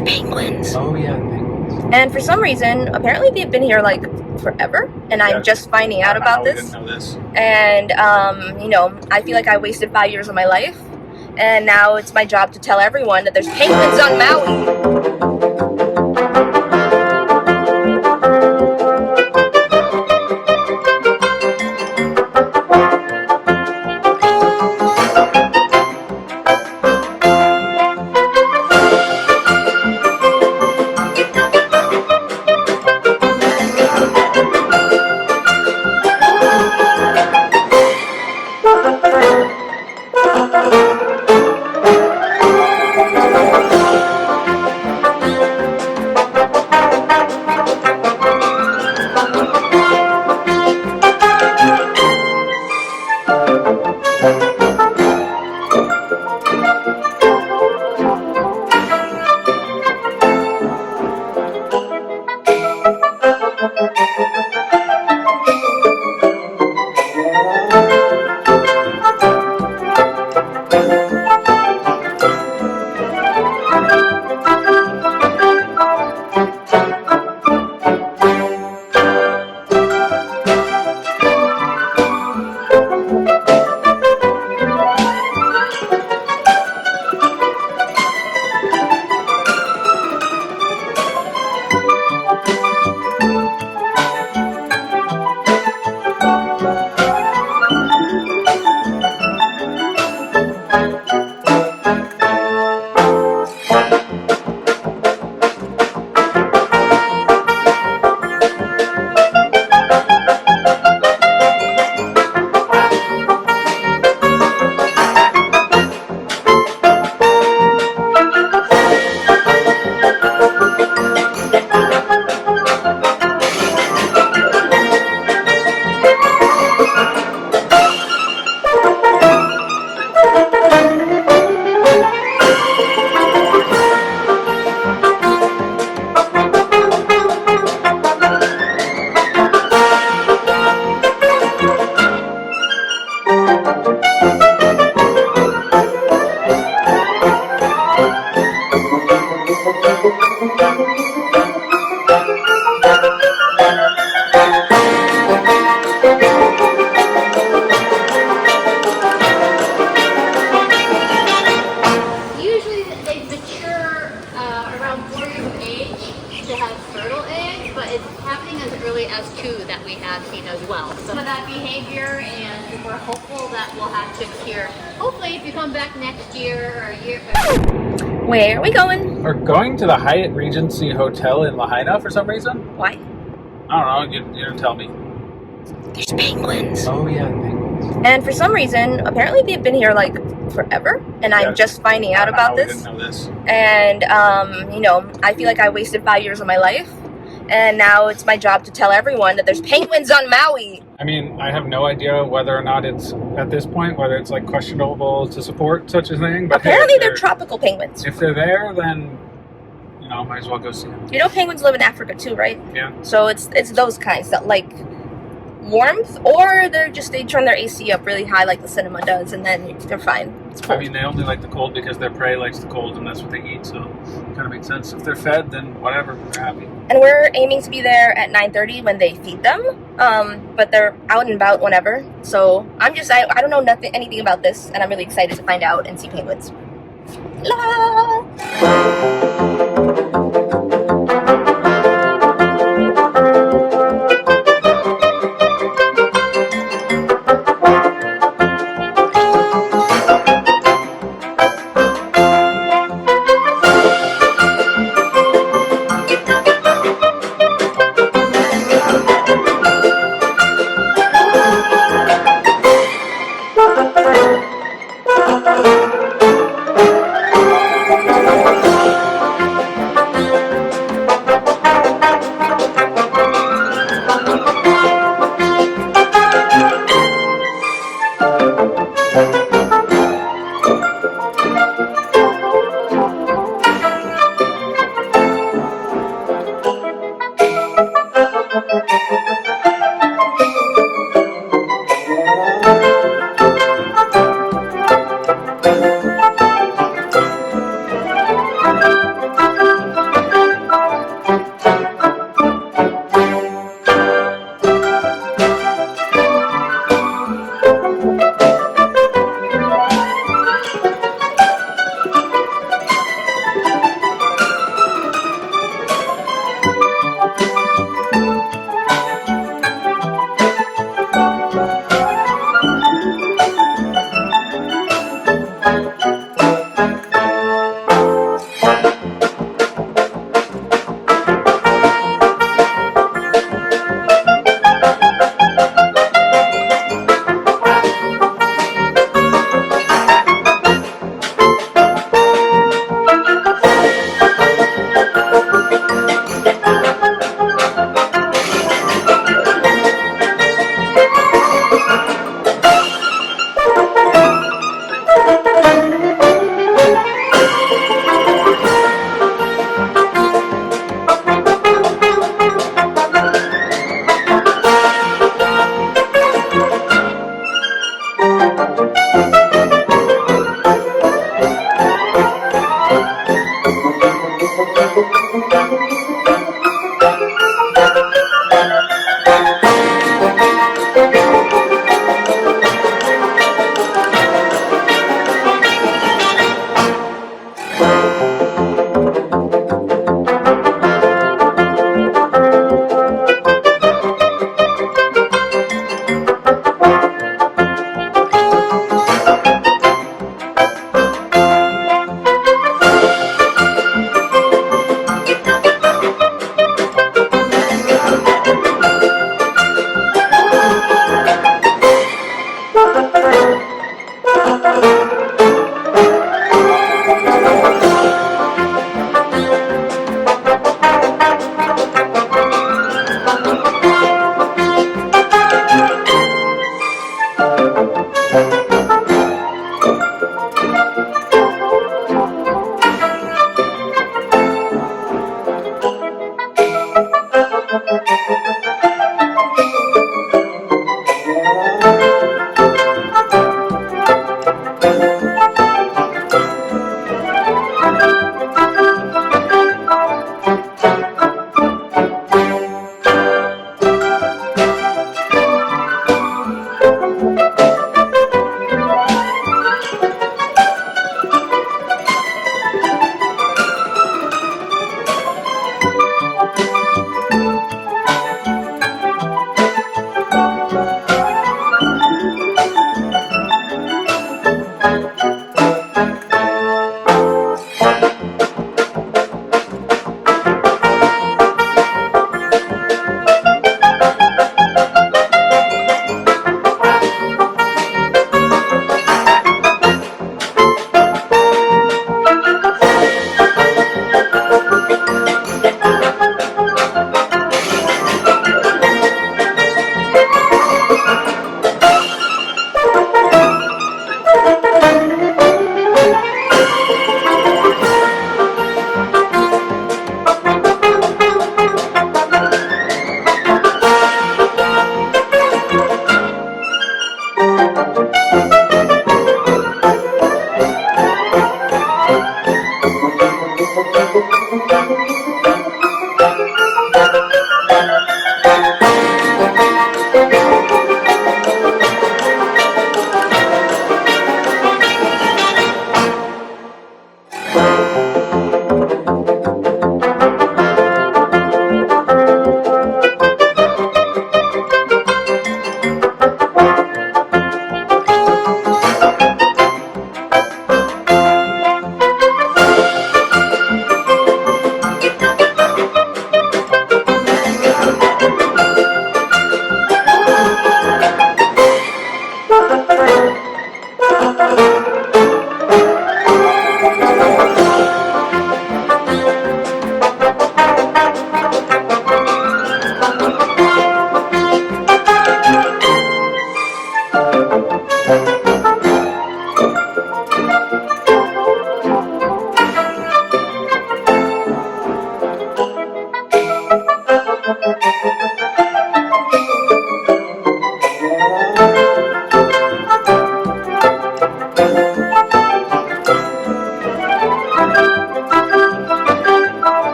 There's penguins. Oh yeah, penguins. And for some reason, apparently they've been here like forever, and I'm just finding out about this. Didn't know this. And you know, I feel like I wasted 5 years of my life, and now it's my job to tell everyone that there's penguins on Maui. Usually they mature around 4 years of age to have fertile eggs, but it's happening as early as 2 that we have seen as well. So that behavior, and we're hopeful that we'll have chicks here. Hopefully if you come back next year or a year. Where are we going? We're going to the Hyatt Regency Hotel in Lahaina for some reason. Why? I don't know. You didn't tell me. There's penguins. Oh yeah, penguins. And for some reason, apparently they've been here like forever, and I'm just finding out about this. Didn't know this. And you know, I feel like I wasted 5 years of my life, and now it's my job to tell everyone that there's penguins on Maui. I mean, I have no idea whether or not it's at this point whether it's like questionable to support such a thing. But Apparently hey, they're tropical penguins. if they're there, then you know, might as well go see them. You know, penguins live in Africa too, right? Yeah. So it's those kinds that like warmth, or they turn their AC up really high like the cinema does, and then they're fine. It's I cold. mean, they only like the cold because their prey likes the cold, and that's what they eat. So it kind of makes sense. If they're fed, then whatever, they're happy. And we're aiming to be there at 9:30 when they feed them. But they're out and about whenever. So I don't know anything about this, and I'm really excited to find out and see penguins. La!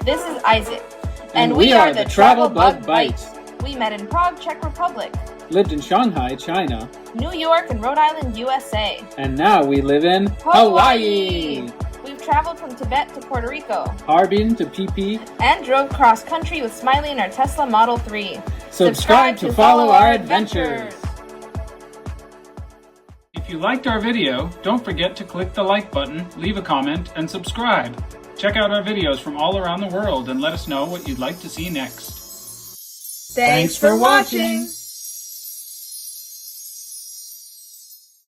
This is Isaac. And we are the Travel Bug Bites. We met in Prague, Czech Republic, Lived in Shanghai, China, New York, and Rhode Island, USA. and now we live in Hawaii. We've traveled from Tibet to Puerto Rico Harbin to PP. and drove cross country with Smiley in our Tesla Model 3. Subscribe to follow our adventures. If you liked our video, don't forget to click the like button, leave a comment, and subscribe. Check out our videos from all around the world and let us know what you'd like to see next. Thanks for watching.